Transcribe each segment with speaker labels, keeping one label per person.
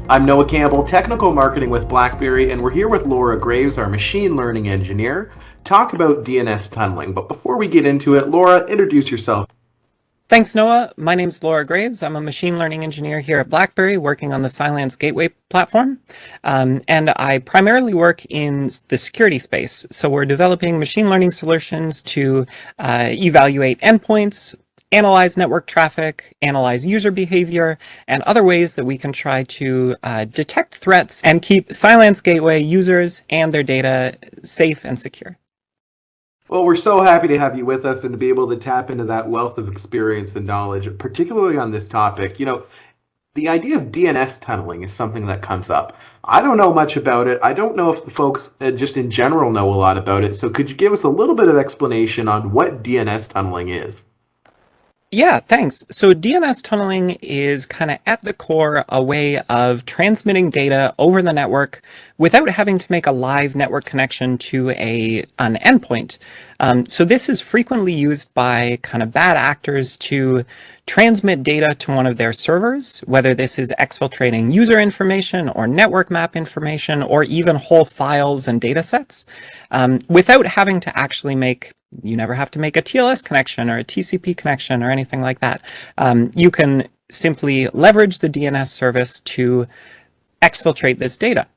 Speaker 1: I'm Noah Campbell, Technical Marketing with BlackBerry, and we're here with Laura Graves, our Machine Learning Engineer, talk about DNS tunneling. But before we get into it, Laura, introduce yourself.
Speaker 2: Thanks, Noah. My name's Laura Graves. I'm a machine learning engineer here at BlackBerry working on the CylanceGATEWAY platform. And I primarily work in the security space. So we're developing machine learning solutions to evaluate endpoints, analyze network traffic, analyze user behavior, and other ways that we can try to detect threats and keep CylanceGATEWAY users and their data safe and secure.
Speaker 1: Well, we're so happy to have you with us and to be able to tap into that wealth of experience and knowledge, particularly on this topic. The idea of DNS tunneling is something that comes up. I don't know much about it. I don't know if the folks just in general know a lot about it. So could you give us a little bit of explanation on what DNS tunneling is?
Speaker 2: Yeah, thanks. So DNS tunneling is kind of at the core a way of transmitting data over the network without having to make a live network connection to an endpoint. So this is frequently used by kind of bad actors to transmit data to one of their servers, whether this is exfiltrating user information or network map information or even whole files and data sets, without having to actually you never have to make a TLS connection or a TCP connection or anything like that. You can simply leverage the DNS service to exfiltrate this data.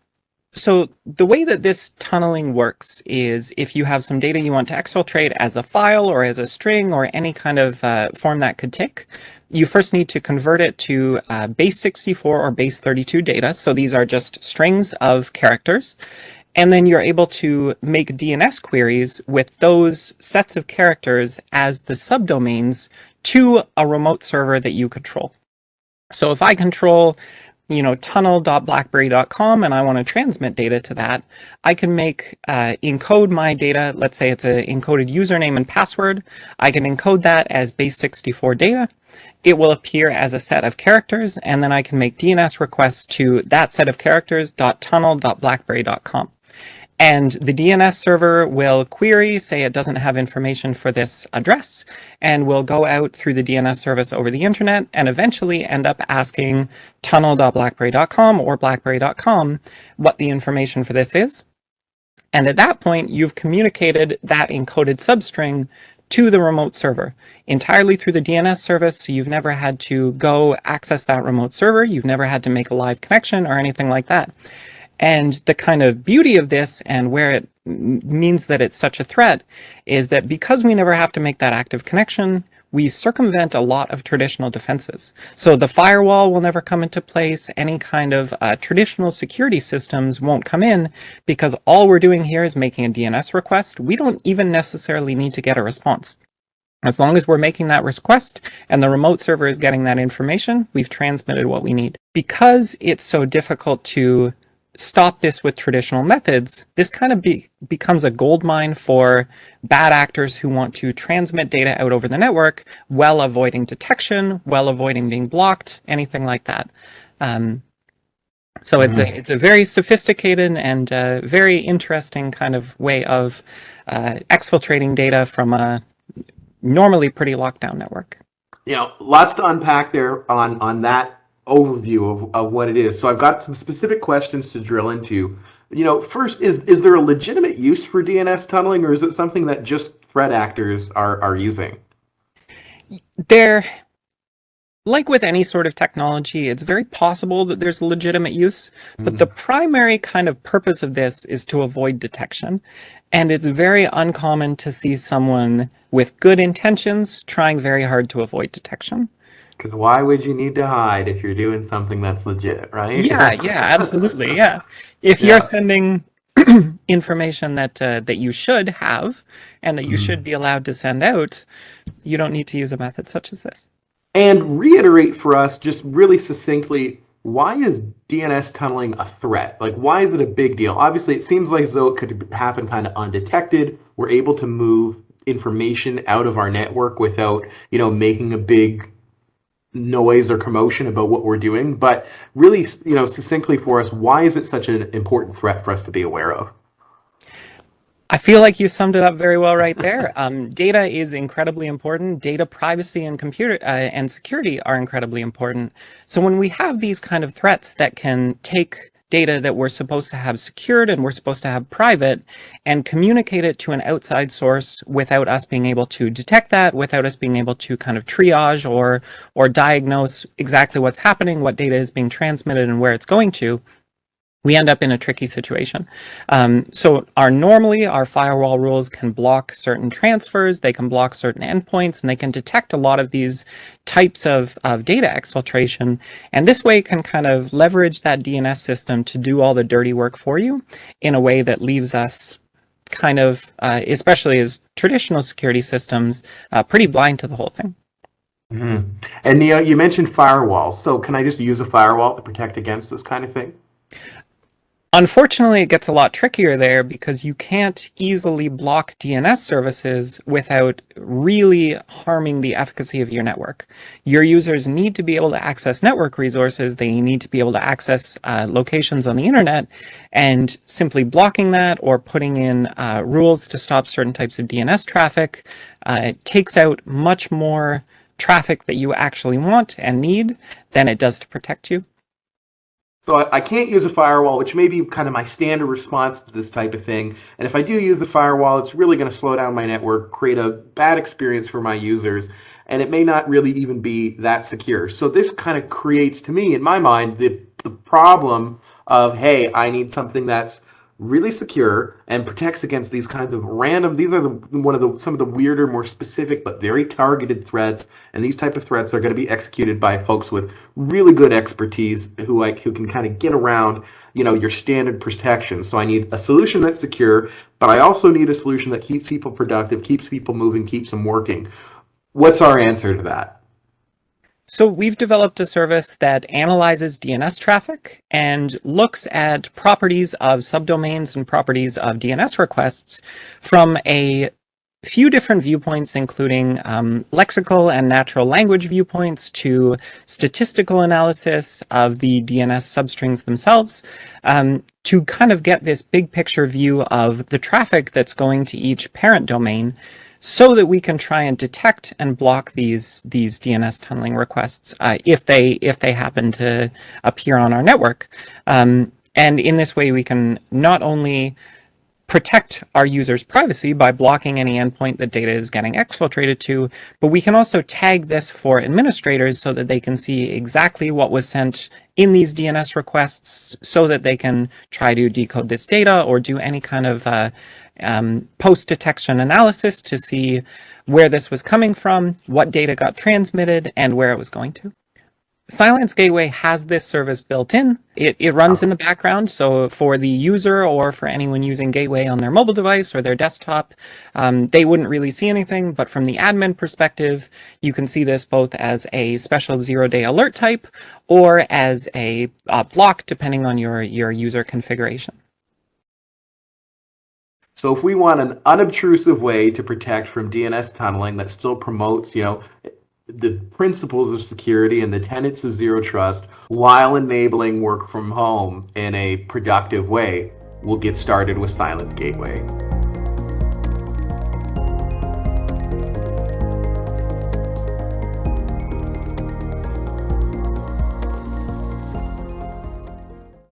Speaker 2: So the way that this tunneling works is if you have some data you want to exfiltrate as a file or as a string or any kind of form that could take, you first need to convert it to base 64 or base 32 data. So these are just strings of characters. And then you're able to make DNS queries with those sets of characters as the subdomains to a remote server that you control. So if I control, tunnel.blackberry.com and I want to transmit data to that, I can encode my data. Let's say it's an encoded username and password. I can encode that as base 64 data. It will appear as a set of characters, and then I can make DNS requests to that set of characters .tunnel.blackberry.com. And the DNS server will query, say it doesn't have information for this address, and will go out through the DNS service over the internet and eventually end up asking tunnel.blackberry.com or blackberry.com what the information for this is. And at that point, you've communicated that encoded substring to the remote server entirely through the DNS service. So you've never had to go access that remote server. You've never had to make a live connection or anything like that. And the kind of beauty of this and where it means that it's such a threat is that because we never have to make that active connection, we circumvent a lot of traditional defenses. So the firewall will never come into place. Any kind of traditional security systems won't come in because all we're doing here is making a DNS request. We don't even necessarily need to get a response. As long as we're making that request and the remote server is getting that information, we've transmitted what we need. Because it's so difficult to stop this with traditional methods, this kind of becomes a goldmine for bad actors who want to transmit data out over the network while avoiding detection, while avoiding being blocked, anything like that. So it's a very sophisticated and very interesting kind of way of exfiltrating data from a normally pretty locked down network.
Speaker 1: Lots to unpack there on that overview of what it is. So I've got some specific questions to drill into. First, is there a legitimate use for DNS tunneling, or is it something that just threat actors are using?
Speaker 2: Like with any sort of technology, it's very possible that there's legitimate use, but the primary kind of purpose of this is to avoid detection. And it's very uncommon to see someone with good intentions trying very hard to avoid detection.
Speaker 1: Because why would you need to hide if you're doing something that's legit, right?
Speaker 2: Yeah, absolutely, yeah. If you're sending information that you should have and that you should be allowed to send out, you don't need to use a method such as this.
Speaker 1: And reiterate for us, just really succinctly, why is DNS tunneling a threat? Like, why is it a big deal? Obviously, it seems like though it could happen kind of undetected. We're able to move information out of our network without, making a big noise or commotion about what we're doing. But really, succinctly for us, why is it such an important threat for us to be aware of?
Speaker 2: I feel like you summed it up very well right there. Data is incredibly important. Data privacy and computer and security are incredibly important. So when we have these kind of threats that can take data that we're supposed to have secured and we're supposed to have private and communicate it to an outside source without us being able to detect that, without us being able to kind of triage or diagnose exactly what's happening, what data is being transmitted and where it's going to, we end up in a tricky situation. So normally our firewall rules can block certain transfers, they can block certain endpoints, and they can detect a lot of these types of data exfiltration. And this way can kind of leverage that DNS system to do all the dirty work for you in a way that leaves us kind of, especially as traditional security systems, pretty blind to the whole thing.
Speaker 1: Mm-hmm. And you mentioned firewalls. So can I just use a firewall to protect against this kind of thing?
Speaker 2: Unfortunately, it gets a lot trickier there because you can't easily block DNS services without really harming the efficacy of your network. Your users need to be able to access network resources. They need to be able to access locations on the internet, and simply blocking that or putting in rules to stop certain types of DNS traffic takes out much more traffic that you actually want and need than it does to protect you.
Speaker 1: So I can't use a firewall, which may be kind of my standard response to this type of thing. And if I do use the firewall, it's really going to slow down my network, create a bad experience for my users, and it may not really even be that secure. So this kind of creates, to me, in my mind, the problem of, hey, I need something that's really secure and protects against these kinds of random. These are some of the weirder, more specific but very targeted threats, and these type of threats are going to be executed by folks with really good expertise who can kind of get around your standard protection. So I need a solution that's secure, but I also need a solution that keeps people productive, keeps people moving, keeps them working. What's our answer to that?
Speaker 2: So we've developed a service that analyzes DNS traffic and looks at properties of subdomains and properties of DNS requests from a few different viewpoints, including lexical and natural language viewpoints to statistical analysis of the DNS substrings themselves, to kind of get this big picture view of the traffic that's going to each parent domain, so that we can try and detect and block these DNS tunneling requests if they happen to appear on our network. And in this way, we can not only protect our users' privacy by blocking any endpoint that data is getting exfiltrated to, but we can also tag this for administrators so that they can see exactly what was sent in these DNS requests so that they can try to decode this data or do any kind of post-detection analysis to see where this was coming from, what data got transmitted, and where it was going to. CylanceGATEWAY has this service built in. It runs in the background, so for the user or for anyone using Gateway on their mobile device or their desktop, they wouldn't really see anything, but from the admin perspective, you can see this both as a special zero-day alert type or as a block, depending on your user configuration.
Speaker 1: So if we want an unobtrusive way to protect from DNS tunneling that still promotes, the principles of security and the tenets of zero trust while enabling work from home in a productive way, we'll get started with CylanceGATEWAY.